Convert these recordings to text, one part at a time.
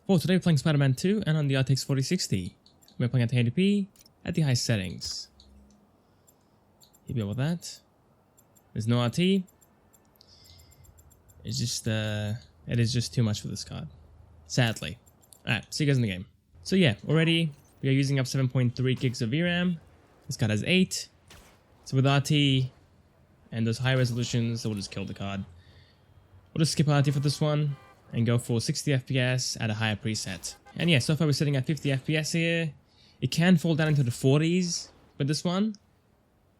Well, today we're playing Spider-Man 2 and on the RTX 4060. We're playing at 1080p at the high settings. You be able with that. There's no RT. It's just, it is just too much for this card. Sadly. Alright, see you guys in the game. So yeah, already we are using up 7.3 gigs of VRAM. This card has 8. So with RT and those high resolutions, we'll just kill the card. We'll just skip RT for this one and go for 60 FPS at a higher preset. And yeah, so far we're sitting at 50 FPS here. It can fall down into the 40s with this one,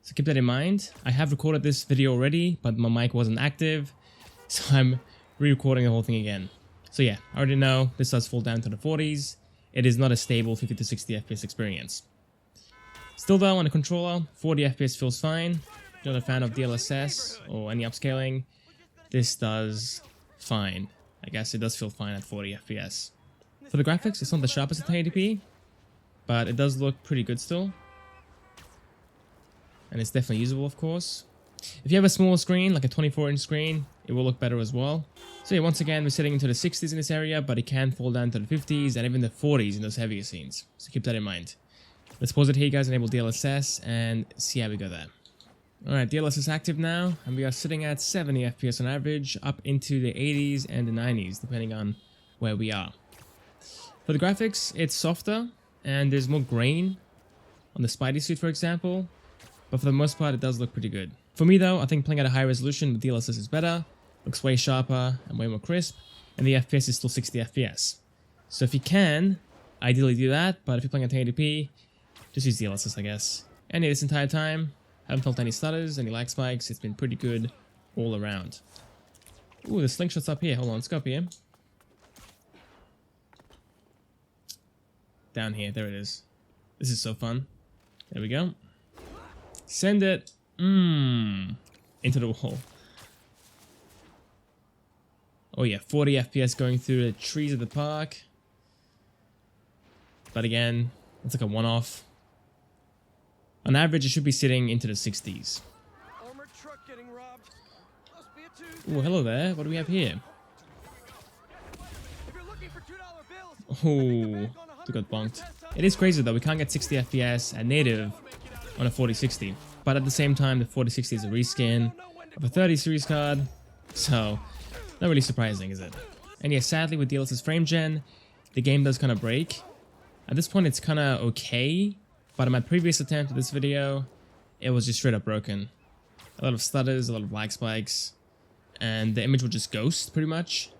so keep that in mind. I have recorded this video already, but my mic wasn't active, so I'm re-recording the whole thing again. So yeah, I already know this does fall down to the 40s. It is not a stable 50 to 60 FPS experience. Still though, on the controller, 40 FPS feels fine. If you're not a fan of DLSS or any upscaling, this does fine. I guess it does feel fine at 40 FPS. For the graphics, it's not the sharpest at 1080p, but it does look pretty good still. And it's definitely usable, of course. If you have a smaller screen, like a 24-inch screen, it will look better as well. So yeah, once again, we're sitting into the 60s in this area, but it can fall down to the 50s and even the 40s in those heavier scenes. So keep that in mind. Let's pause it here, guys, enable DLSS, and see how we go there. Alright, DLSS active now, and we are sitting at 70 FPS on average, up into the 80s and the 90s, depending on where we are. For the graphics, it's softer, and there's more grain on the Spidey suit, for example, but for the most part, it does look pretty good. For me though, I think playing at a high resolution with DLSS is better, looks way sharper and way more crisp, and the FPS is still 60 FPS. So if you can, ideally do that, but if you're playing at 1080p, just use DLSS, I guess. And yeah, this entire time, haven't felt any stutters, any lag spikes. It's been pretty good all around. Ooh, the slingshot's up here. Hold on, let's go up here. Down here, there it is. This is so fun. There we go. Send it. Into the wall. Oh yeah, 40 FPS going through the trees of the park. But again, it's like a one-off. On average, it should be sitting into the 60s. Oh, hello there. What do we have here? Oh, we got bonked. It is crazy though. We can't get 60 FPS at native on a 4060. But at the same time, the 4060 is a reskin of a 30 series card. So, not really surprising, is it? And yeah, sadly with DLSS Frame Gen, the game does kind of break. At this point, it's kind of okay. But in my previous attempt at this video, it was just straight up broken. A lot of stutters, a lot of lag spikes, and the image would just ghost pretty much.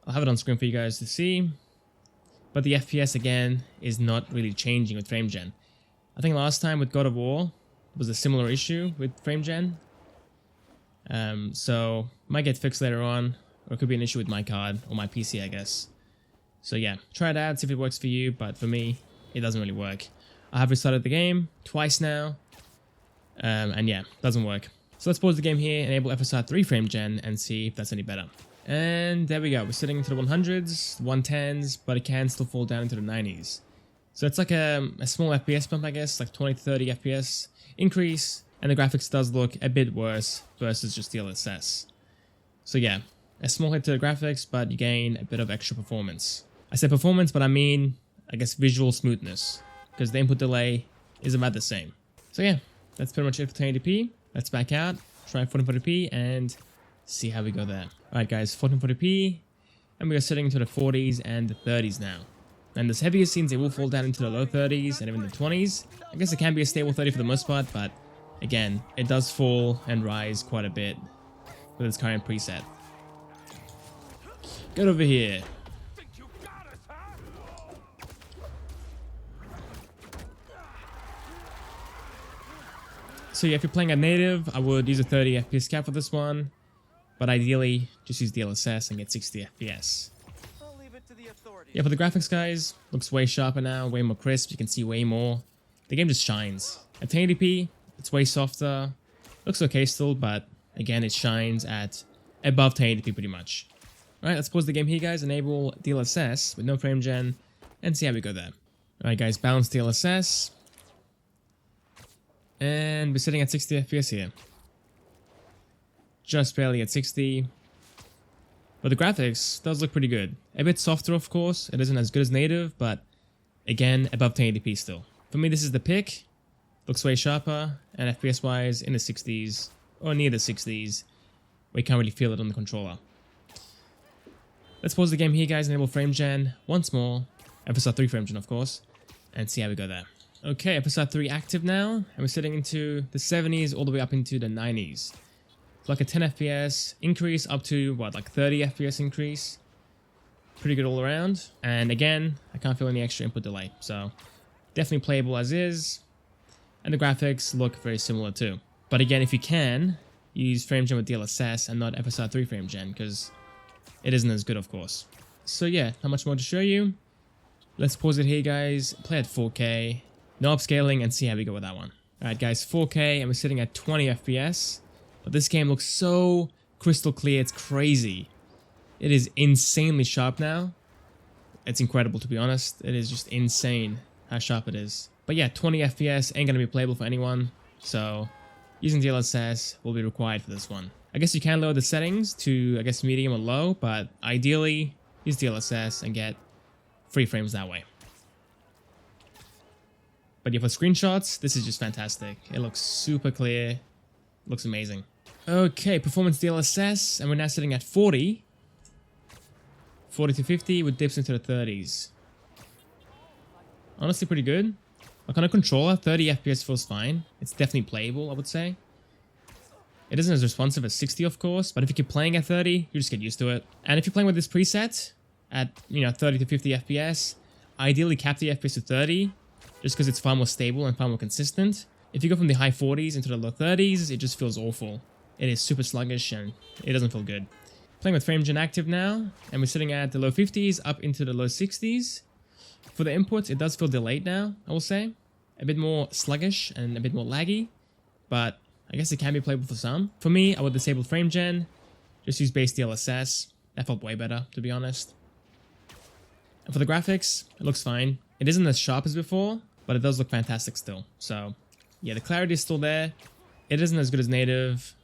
I'll have it on screen for you guys to see. But the FPS again is not really changing with Frame Gen. I think last time with God of War was a similar issue with Frame Gen. So might get fixed later on, or it could be an issue with my card or my PC, I guess. So yeah, try it out, see if it works for you, but for me, it doesn't really work. I have restarted the game twice now, and yeah, doesn't work. So let's pause the game here, enable FSR 3 Frame Gen, and see if that's any better. And there we go, we're sitting into the 100s, 110s, but it can still fall down into the 90s. So it's like a small FPS bump, I guess, like 20 to 30 FPS increase, and the graphics does look a bit worse versus just DLSS. So yeah, a small hit to the graphics, but you gain a bit of extra performance. I say performance, but I mean, I guess visual smoothness, because the input delay is about the same. So yeah, that's pretty much it for 1080p. Let's back out, try 1440p, and see how we go there. Alright guys, 1440p, and we are sitting into the 40s and the 30s now. And those heavier scenes, they will fall down into the low 30s and even the 20s. I guess it can be a stable 30 for the most part, but again, it does fall and rise quite a bit with its current preset. Get over here. So yeah, if you're playing at native, I would use a 30 FPS cap for this one, but ideally, just use DLSS and get 60 FPS. Yeah, for the graphics, guys, looks way sharper now, way more crisp, you can see way more. The game just shines. At 1080p, it's way softer, looks okay still, but again, it shines at above 1080p pretty much. Alright, let's pause the game here, guys, enable DLSS with no Frame Gen, and see how we go there. Alright guys, balance DLSS. And we're sitting at 60 FPS here. Just barely at 60. But the graphics does look pretty good. A bit softer, of course. It isn't as good as native, but again, above 1080p still. For me, this is the pick. Looks way sharper, and FPS wise in the 60s or near the 60s. We can't really feel it on the controller. Let's pause the game here, guys. Enable Frame Gen once more. FSR 3 Frame Gen, of course, and see how we go there. Okay, FSR 3 active now, and we're sitting into the 70s all the way up into the 90s. It's like a 10 FPS increase up to, what, like 30 FPS increase. Pretty good all around. And again, I can't feel any extra input delay, so definitely playable as is. And the graphics look very similar too. But again, if you can, use Frame Gen with DLSS and not FSR 3 Frame Gen, because it isn't as good, of course. So yeah, not much more to show you. Let's pause it here, guys. Play at 4K. No upscaling, and see how we go with that one. Alright guys, 4K, and we're sitting at 20 FPS. But this game looks so crystal clear, it's crazy. It is insanely sharp now. It's incredible, to be honest. It is just insane how sharp it is. But yeah, 20 FPS ain't gonna be playable for anyone. So using DLSS will be required for this one. I guess you can lower the settings to, I guess, medium or low, but ideally use DLSS and get free frames that way. But yeah, for screenshots, this is just fantastic. It looks super clear. Looks amazing. Okay, performance DLSS, and we're now sitting at 40. 40 to 50 with dips into the 30s. Honestly, pretty good. Like on a controller, 30 FPS feels fine. It's definitely playable, I would say. It isn't as responsive as 60, of course, but if you keep playing at 30, you just get used to it. And if you're playing with this preset at, 30 to 50 FPS, ideally cap the FPS to 30, just because it's far more stable and far more consistent. If you go from the high 40s into the low 30s, it just feels awful. It is super sluggish and it doesn't feel good. Playing with Frame Gen active now, and we're sitting at the low 50s up into the low 60s. For the inputs, it does feel delayed now, I will say. A bit more sluggish and a bit more laggy, but I guess it can be playable for some. For me, I would disable Frame Gen, just use base DLSS. That felt way better, to be honest. And for the graphics, it looks fine. It isn't as sharp as before, but it does look fantastic still. So yeah, the clarity is still there. It isn't as good as native,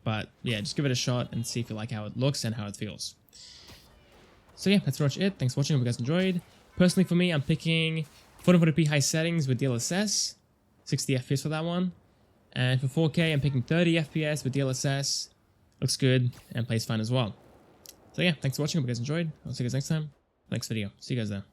but yeah, just give it a shot and see if you like how it looks and how it feels. So yeah, that's pretty much it. Thanks for watching. Hope you guys enjoyed. Personally, for me, I'm picking 440p high settings with DLSS, 60 FPS for that one. And for 4K, I'm picking 30 FPS with DLSS. Looks good and plays fine as well. So yeah, thanks for watching. Hope you guys enjoyed. I'll see you guys next time. Next video. See you guys there.